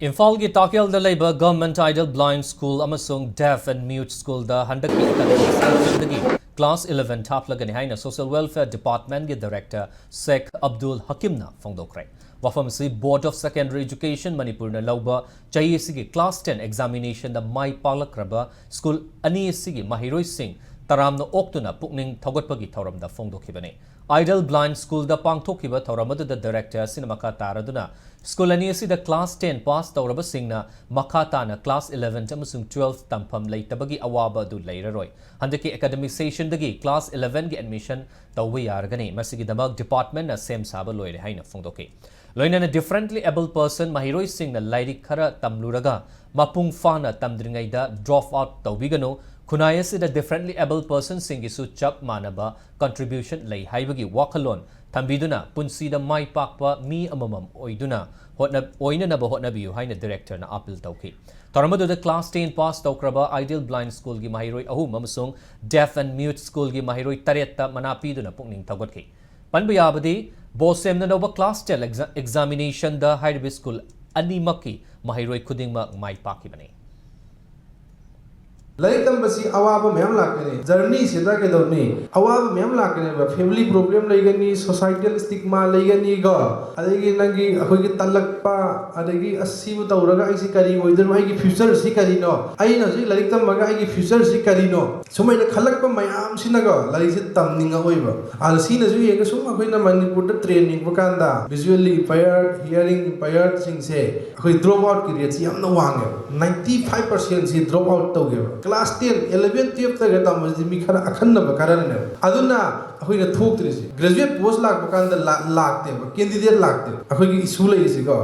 Imphal Takel the Labour Government Idle Blind School Amasung Deaf and Mute School the 100 Class 11 Taplagani Haina Social Welfare Department Director Sheikh Abdul Hakimna Fongdokre. Wafamsi Board of Secondary Education Manipur na Lauba Chayesigi Class 10 examination the Mai Palakraba School Aniesigi Mahiroi Singh Taramno Oktuna Pukning Togotpagi Thoram the Fongdokibane. Idle Blind School the Pangtokiba Thoramadu the Director Cinemaka Taraduna. School Aniesi the Class 10 pass Tauraba Singna Makatana Class 11 Tamusung 12 Tampam Lay Tabagi Awaba du Layroi. Handaki Academic Session the Class 11 admission Tawi Argani Masigi Damag Department na same Saba Loy Haina Fongdoki. Loin a differently able person Mahiroi Singh na Lairi Kara Tamluraga Mapung Fana Tamdringaida drop out Tawigano Kunayasi the differently able person Singisu Chap Manaba contribution lay Haibagi Wakalon Tambiduna Punsida Mai Pakpa Mi Amamam Oiduna Oina Naba Hotnabiu Haina Director na Apil Tauki. Taramadu the Class 10 pass Taukraba Ideal Blind School gi Mahiroi Ahu Mamusung Deaf and Mute School gi Mahiroi Tareta Manapiduna Pukning Tagotki. Panbayabadi Bosem na Nova Class 10 examination the High School Animaki Mahiroi Kudingma Mai Pakibani. Laikam basi awaba mem lakane journey sida ke doni awaba mem lakane family problem laigani societal stigma laigani go adagi nangi akhoi talakpa adagi asibu tawraga ai si kari oider mai gi future si kari no ai na si laikam maga ai gi future si kari no sumai na khalakpa mayam sinago lai si tamninga oiba al si na ju yega sum akhoi na Manipur da training bakanda visually impaired hearing impaired sing se akhoi drop out ki rate si yamna wange 95% si drop out tawge Class 10, 11, 12 तक रहता मस्जिद में खरा अखंड बकारण है अदुना अखोई ना थोक तरीसे ग्रेजुएट पोस्ट लाख बकान द लाख ते कैंडिडेट लाख ते अखोई की इशू ले इसी को